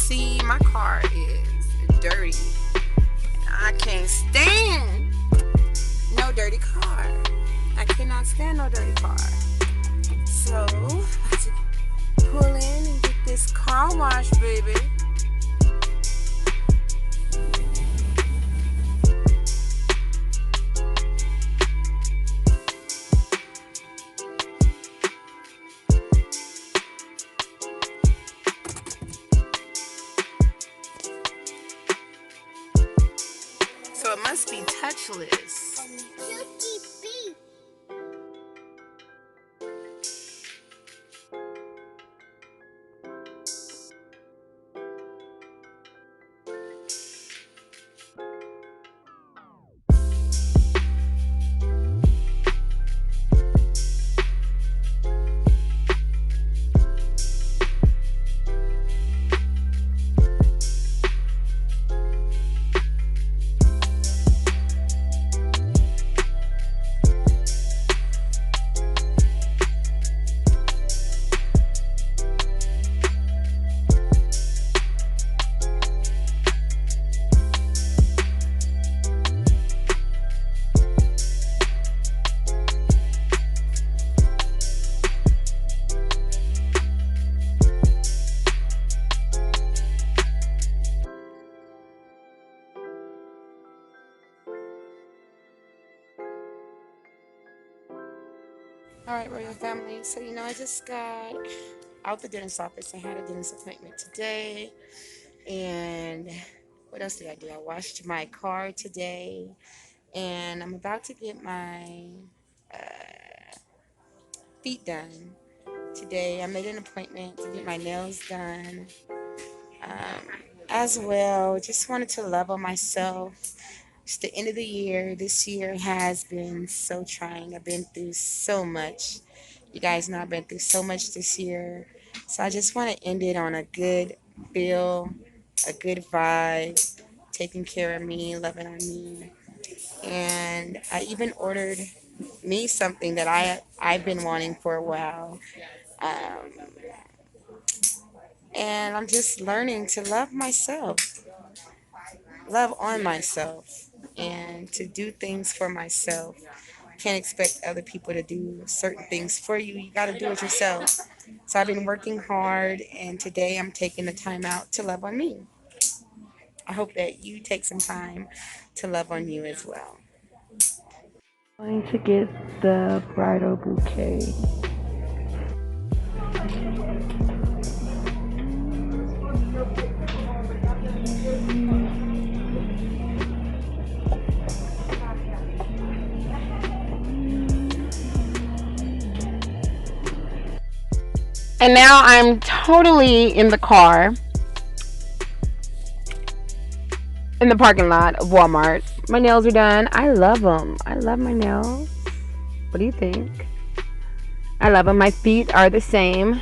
see, my car is dirty. I can't stand no dirty car. I cannot stand no dirty car. So I have to pull in and get this car wash, baby. So it must be touchless. Alright, Royal Family, so I just got out the dentist office. I had a dentist appointment today, and what else did I do? I washed my car today, and I'm about to get my feet done today. I made an appointment to get my nails done as well. Just wanted to love on myself. It's the end of the year. This year has been so trying. I've been through so much. You guys know I've been through so much this year. So I just want to end it on a good feel, a good vibe, taking care of me, loving on me. And I even ordered me something that I've been wanting for a while. Um, and I'm just learning to love myself, love on myself, and to do things for myself. Can't expect other people to do certain things for you. You got to do it yourself. So I've been working hard, and today I'm taking the time out to love on me. I hope that you take some time to love on you as well. Going to get the bridal bouquet. And now I'm totally in the car in the parking lot of Walmart. My nails are done. I love them. I love my nails. What do you think? I love them. My feet are the same.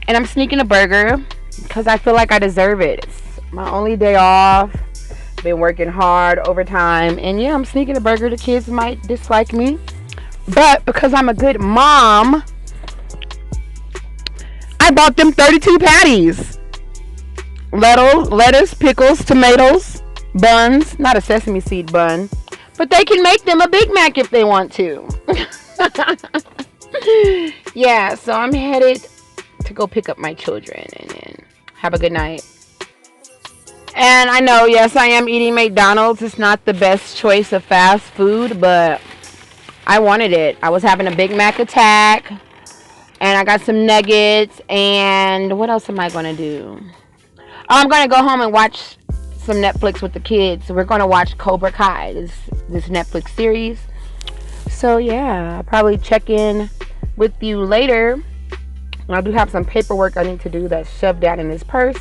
And I'm sneaking a burger because I feel like I deserve it. It's my only day off. Been working hard overtime. And yeah, I'm sneaking a burger. The kids might dislike me. But because I'm a good mom, I bought them 32 patties. Lettuce, pickles, tomatoes, buns. Not a sesame seed bun. But they can make them a Big Mac if they want to. Yeah, so I'm headed to go pick up my children and then have a good night. And I know, yes, I am eating McDonald's. It's not the best choice of fast food, but I wanted it. I was having a Big Mac attack. And I got some nuggets. And what else am I going to do? I'm going to go home and watch some Netflix with the kids. We're going to watch Cobra Kai, this Netflix series. So, yeah, I'll probably check in with you later. I do have some paperwork I need to do that's shoved down in this purse.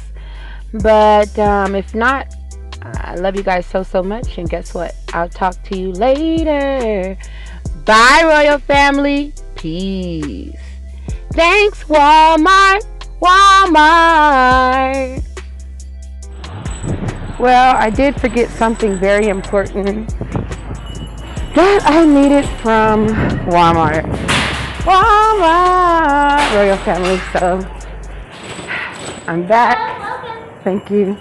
But if not, I love you guys so, so much. And guess what? I'll talk to you later. Bye, Royal Family. Peace. Thanks, Walmart. Walmart. Well, I did forget something very important that I needed from Walmart. Walmart. Royal Family. So I'm back. thank you.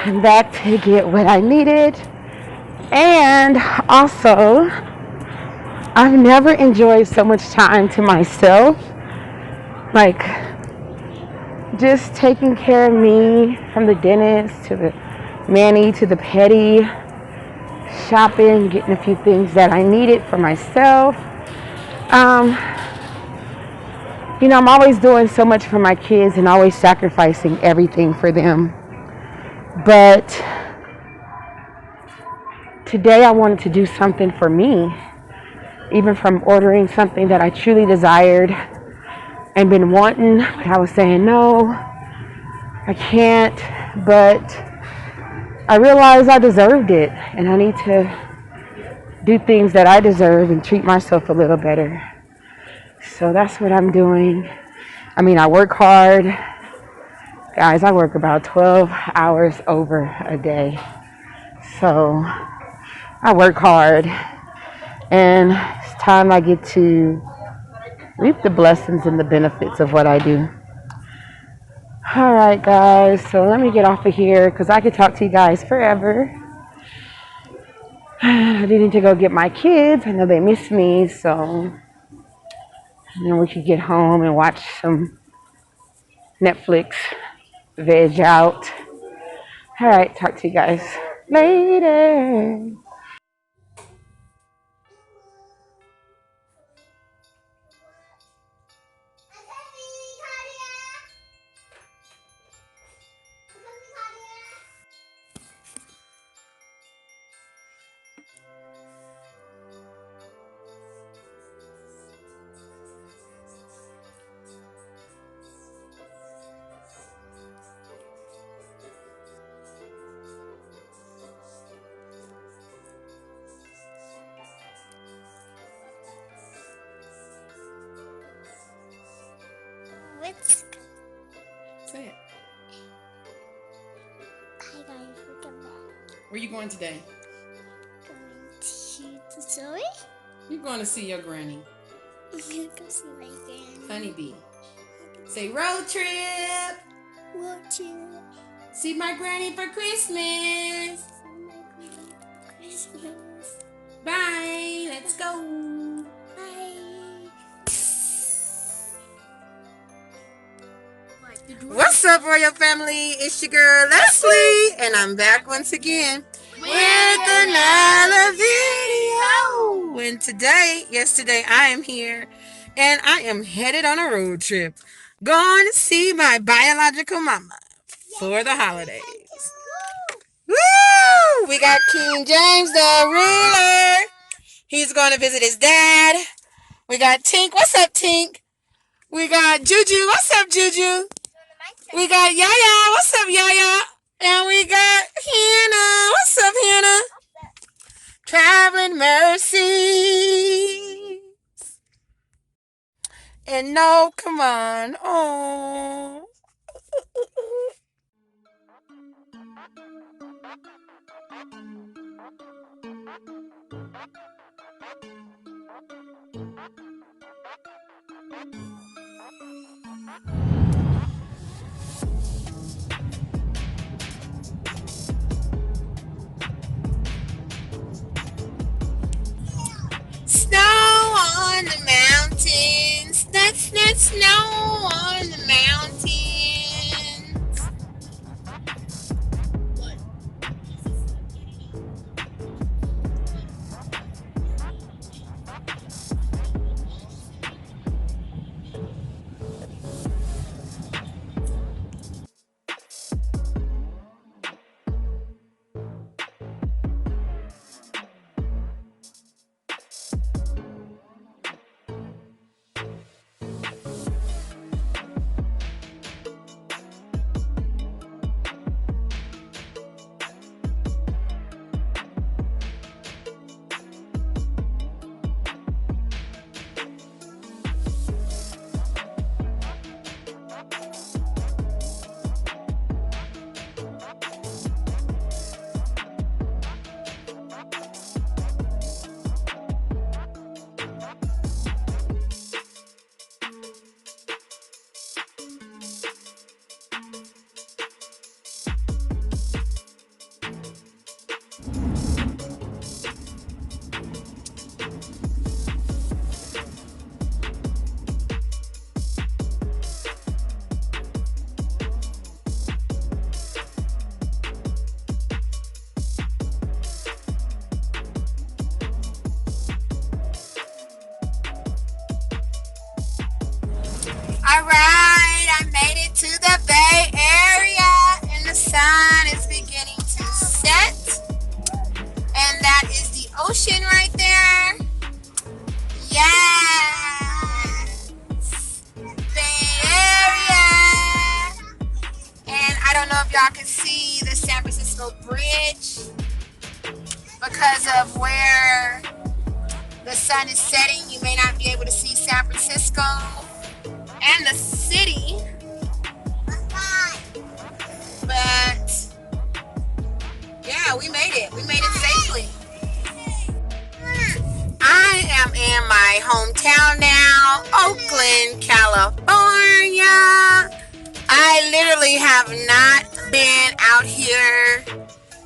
I'm back to get what I needed. And also, I've never enjoyed so much time to myself. Like, just taking care of me, from the dentist to the mani to the pedi, shopping, getting a few things that I needed for myself. I'm always doing so much for my kids and always sacrificing everything for them. But today I wanted to do something for me, even from ordering something that I truly desired and been wanting, but I was saying, no, I can't. But I realized I deserved it, and I need to do things that I deserve and treat myself a little better. So that's what I'm doing. I mean, I work hard. Guys, I work about 12 hours over a day. So I work hard, and it's time I get to reap the blessings and the benefits of what I do. All right, guys, so let me get off of here because I could talk to you guys forever. I do need to go get my kids. I know they miss me, so then we could get home and watch some Netflix, veg out. All right, talk to you guys later. Say it. Hi guys, welcome back. Where you going today? Going to the zoo. You're going to see your granny. I'm gonna go see my granny. Honeybee. Say road trip. Roadtrip. See my granny for Christmas. See my granny for Christmas. Bye. Let's go. Bye. What's up, Royal Family? It's your girl Leslie, and I'm back once again with another video. And yesterday, I am here, and I am headed on a road trip, going to see my biological mama for the holidays. Woo! We got King James, the ruler. He's going to visit his dad. We got Tink. What's up, Tink? We got Juju. What's up, Juju? We got Yaya. What's up, Yaya? And we got Hannah. What's up, Hannah? Traveling Mercy. And no, come on. Oh. Snow on the mountains. That's snow on the mountains. Alright, I made it to the Bay Area and the sun is beginning to set. And that is the ocean right there. Yes! Bay Area! And I don't know if y'all can see the San Francisco Bridge because of where the sun is setting. You may not be able to see San Francisco and the city, but yeah, we made it. We made it safely. I am in my hometown now, Oakland, California. I literally have not been out here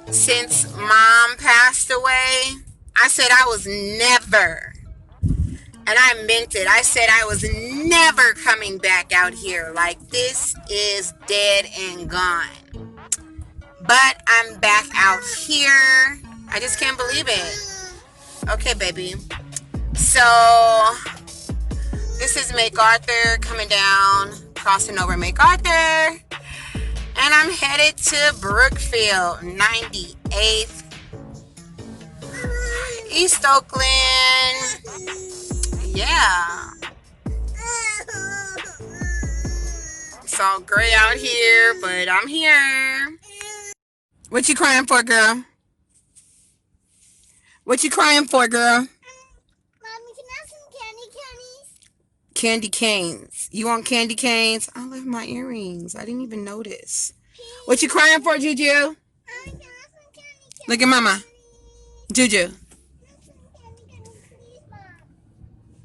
since Mom passed away. I said I was never, and I meant it. I said I was never coming back out here. Like, this is dead and gone. But I'm back out here. I just can't believe it. Okay, baby. So, this is MacArthur coming down, crossing over MacArthur. And I'm headed to Brookfield, 98th. East Oakland. Yeah. It's all gray out here, but I'm here. What you crying for, girl? What you crying for, girl? Mommy, can I have some candy candies? Candy canes. You want candy canes? I left my earrings. I didn't even notice. What you crying for, Juju? Can I have some candy candies? Look at Mama. Juju.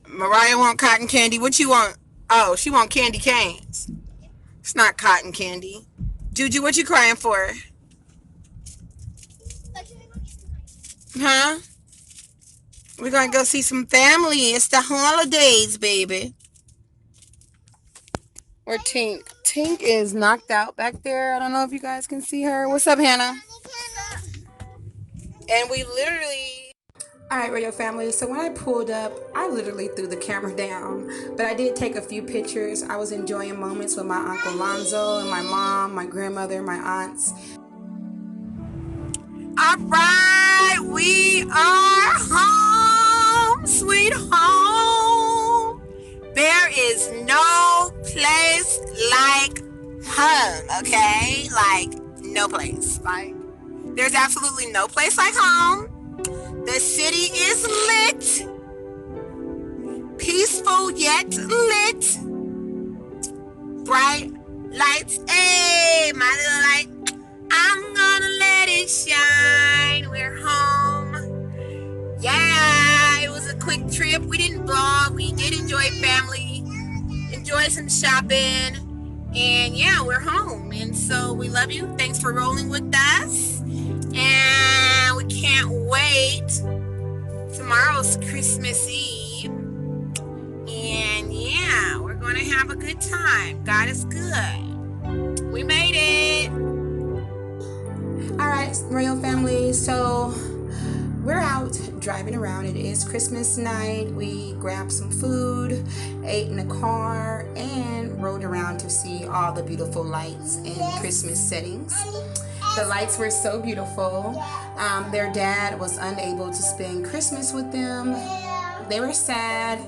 Mariah want cotton candy. What you want? Oh, she want candy canes. It's not cotton candy. Juju, what you crying for? Huh? We're gonna go see some family. It's the holidays, baby. Where Tink? Tink is knocked out back there. I don't know if you guys can see her. What's up, Hannah? And we literally... Alright, radio family, so when I pulled up, I literally threw the camera down, but I did take a few pictures. I was enjoying moments with my Uncle Lonzo and my mom, my grandmother, my aunts. Alright, we are home, sweet home. There is no place like home, okay? Like, no place. Like, there's absolutely no place like home. The city is lit, peaceful yet lit, bright lights, hey, my little light, I'm gonna let it shine, we're home. Yeah, it was a quick trip, we didn't vlog, we did enjoy family, enjoy some shopping, and yeah, we're home, and so we love you, thanks for rolling with us. And we can't wait. Tomorrow's Christmas Eve. And yeah, we're going to have a good time. God is good. We made it. Alright, royal family. So we're out driving around. It is Christmas night. We grabbed some food, ate in the car, and rode around to see all the beautiful lights and Christmas settings. The lights were so beautiful. Their dad was unable to spend Christmas with them. They were sad.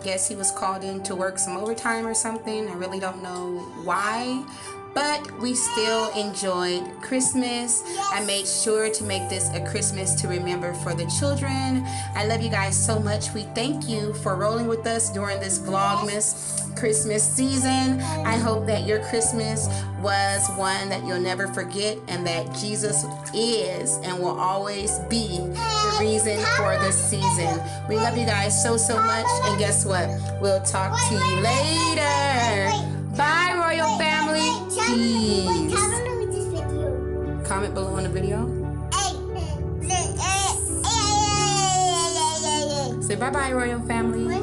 Guess he was called in to work some overtime or something. I really don't know why. But we still enjoyed Christmas. I made sure to make this a Christmas to remember for the children. I love you guys so much. We thank you for rolling with us during this Vlogmas Christmas season. I hope that your Christmas was one that you'll never forget, and that Jesus is and will always be the reason for this season. We love you guys so much, and guess what? We'll talk to you later. Bye, royal family. Peace. Comment below on the video. Say bye-bye, royal family.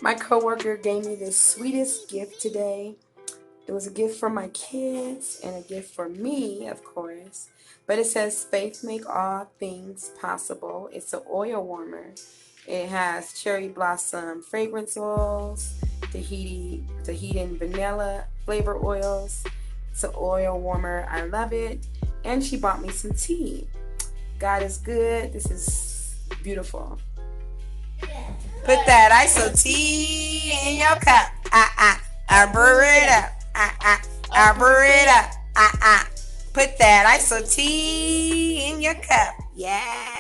My coworker gave me the sweetest gift today. It was a gift for my kids and a gift for me, of course. But it says faith make all things possible. It's an oil warmer. It has cherry blossom fragrance oils, Tahiti and vanilla flavor oils. It's an oil warmer. I love it. And she bought me some tea. God is good. This is beautiful. Put that ISO tea in your cup. I brew it up. I brew it up. Put that ISO tea in your cup. Yeah.